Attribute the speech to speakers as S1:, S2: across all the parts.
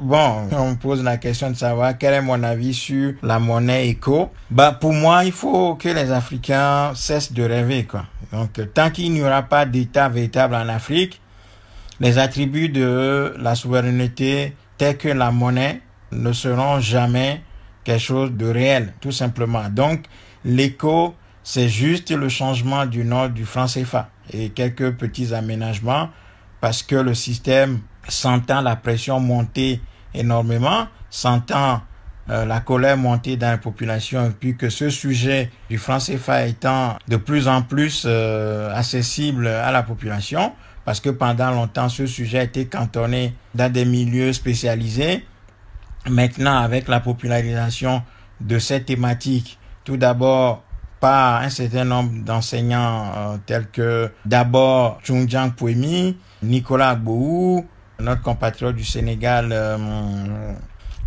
S1: Bon, on me pose la question de savoir quel est mon avis sur la monnaie éco. Pour moi, il faut que les Africains cessent de rêver, quoi. Donc, tant qu'il n'y aura pas d'État véritable en Afrique, les attributs de la souveraineté tels que la monnaie ne seront jamais quelque chose de réel, tout simplement. Donc, l'éco, c'est juste le changement du nom du franc CFA et quelques petits aménagements parce que le système sentant la pression monter énormément, sentant la colère monter dans la population, et puis que ce sujet du franc CFA étant de plus en plus accessible à la population, parce que pendant longtemps, ce sujet a été cantonné dans des milieux spécialisés. Maintenant, avec la popularisation de cette thématique, tout d'abord par un certain nombre d'enseignants tels que d'abord Chungjiang Pouemi, Nicolas Agbou, notre compatriote du Sénégal,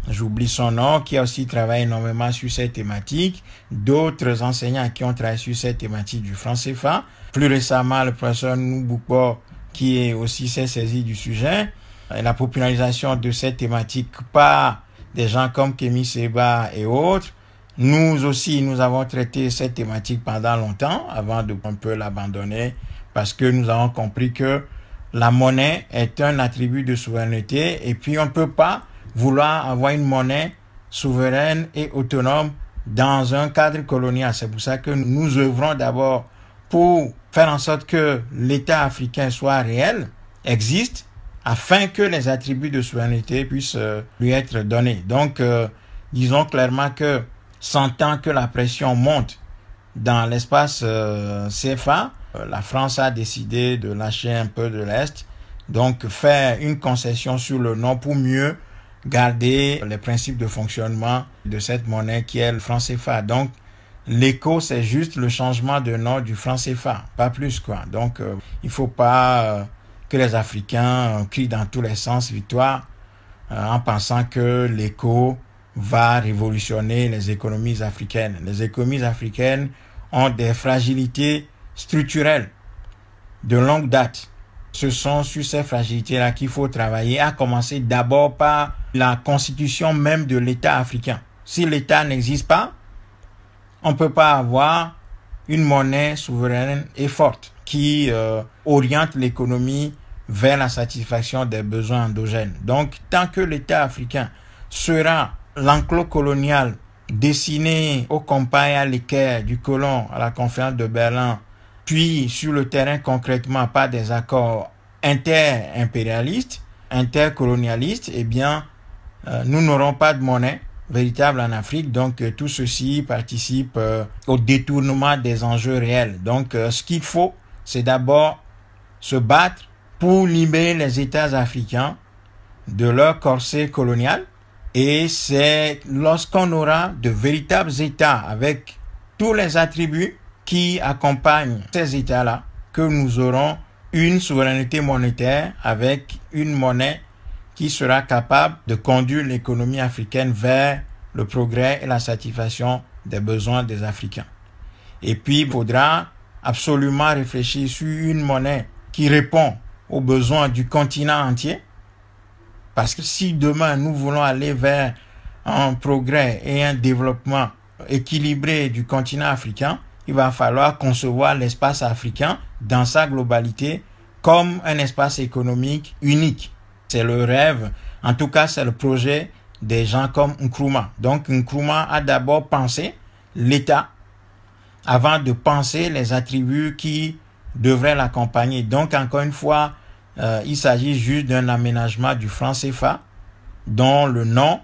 S1: j'oublie son nom, qui a aussi travaillé énormément sur cette thématique, d'autres enseignants qui ont travaillé sur cette thématique du franc CFA, plus récemment le professeur Noubouko qui aussi s'est saisi du sujet, et la popularisation de cette thématique par des gens comme Kémy Séba et autres. Nous aussi, nous avons traité cette thématique pendant longtemps avant de un peu l'abandonner parce que nous avons compris que la monnaie est un attribut de souveraineté et puis on ne peut pas vouloir avoir une monnaie souveraine et autonome dans un cadre colonial. C'est pour ça que nous œuvrons d'abord pour faire en sorte que l'État africain soit réel, existe, afin que les attributs de souveraineté puissent lui être donnés. Donc, disons clairement que sentant que la pression monte dans l'espace CFA, la France a décidé de lâcher un peu de l'Est, donc faire une concession sur le nom pour mieux garder les principes de fonctionnement de cette monnaie qui est le franc CFA. Donc, l'éco, c'est juste le changement de nom du franc CFA, pas plus, quoi. Donc, il faut pas que les Africains crient dans tous les sens victoire en pensant que l'éco va révolutionner les économies africaines. Les économies africaines ont des fragilités structurelles de longue date. Ce sont sur ces fragilités-là qu'il faut travailler, à commencer d'abord par la constitution même de l'État africain. Si l'État n'existe pas, on ne peut pas avoir une monnaie souveraine et forte qui oriente l'économie vers la satisfaction des besoins endogènes. Donc, tant que l'État africain sera l'enclos colonial destiné au compas et à l'équerre du colon à la conférence de Berlin, puis sur le terrain concrètement par des accords inter-impérialistes, intercolonialistes, eh bien, nous n'aurons pas de monnaie véritable en Afrique. Donc, tout ceci participe au détournement des enjeux réels. Donc, ce qu'il faut, c'est d'abord se battre pour libérer les États africains de leur corset colonial. Et c'est lorsqu'on aura de véritables États avec tous les attributs qui accompagnent ces États-là que nous aurons une souveraineté monétaire avec une monnaie qui sera capable de conduire l'économie africaine vers le progrès et la satisfaction des besoins des Africains. Et puis, il faudra absolument réfléchir sur une monnaie qui répond aux besoins du continent entier. Parce que si demain nous voulons aller vers un progrès et un développement équilibré du continent africain, il va falloir concevoir l'espace africain dans sa globalité comme un espace économique unique. C'est le rêve, en tout cas c'est le projet des gens comme Nkrumah. Donc Nkrumah a d'abord pensé l'État avant de penser les attributs qui devraient l'accompagner. Donc encore une fois, il s'agit juste d'un aménagement du franc CFA dont le nom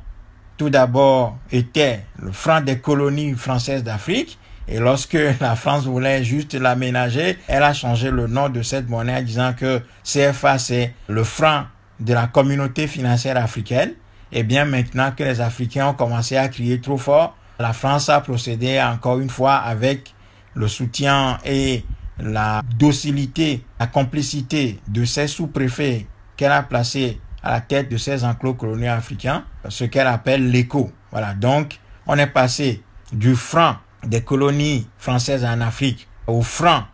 S1: tout d'abord était le franc des colonies françaises d'Afrique. Et lorsque la France voulait juste l'aménager, elle a changé le nom de cette monnaie en disant que CFA c'est le franc de la communauté financière africaine. Et bien maintenant que les Africains ont commencé à crier trop fort, la France a procédé encore une fois avec le soutien et la docilité, la complicité de ses sous-préfets qu'elle a placés à la tête de ces enclos coloniaux africains, ce qu'elle appelle l'éco. Voilà, donc on est passé du franc des colonies françaises en Afrique au franc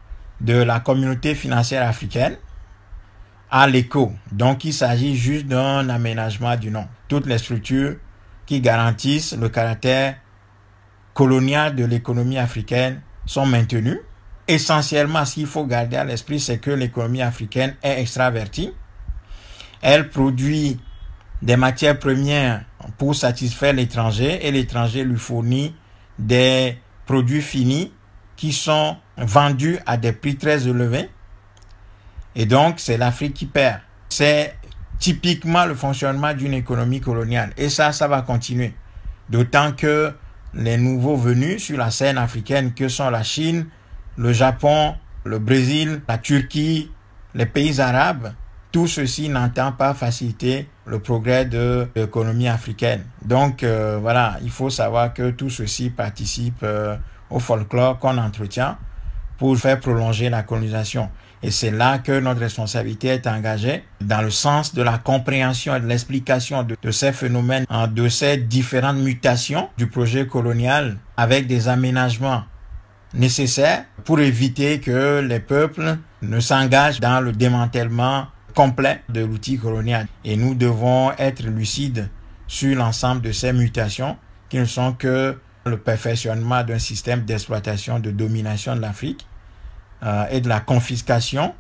S1: de la communauté financière africaine à l'éco. Donc il s'agit juste d'un aménagement du nom. toutes les structures qui garantissent le caractère colonial de l'économie africaine sont maintenues. Essentiellement, ce qu'il faut garder à l'esprit, c'est que l'économie africaine est extravertie. Elle produit des matières premières pour satisfaire l'étranger et l'étranger lui fournit des produits finis qui sont vendus à des prix très élevés. Et donc, c'est l'Afrique qui perd. C'est typiquement le fonctionnement d'une économie coloniale. Et ça va continuer. D'autant que les nouveaux venus sur la scène africaine, que sont la Chine, le Japon, le Brésil, la Turquie, les pays arabes, tout ceci n'entend pas faciliter le progrès de l'économie africaine. Donc voilà, il faut savoir que tout ceci participe au folklore qu'on entretient pour faire prolonger la colonisation. Et c'est là que notre responsabilité est engagée dans le sens de la compréhension et de l'explication de ces phénomènes, de ces différentes mutations du projet colonial avec des aménagements nécessaires pour éviter que les peuples ne s'engagent dans le démantèlement complet de l'outil colonial. Et nous devons être lucides sur l'ensemble de ces mutations qui ne sont que le perfectionnement d'un système d'exploitation, de domination de l'Afrique et de la confiscation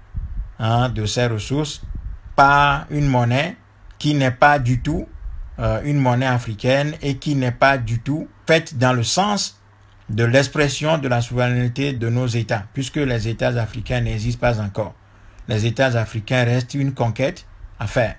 S1: de ces ressources par une monnaie qui n'est pas du tout une monnaie africaine et qui n'est pas du tout faite dans le sens de l'expression de la souveraineté de nos États, puisque les États africains n'existent pas encore. Les États africains restent une conquête à faire.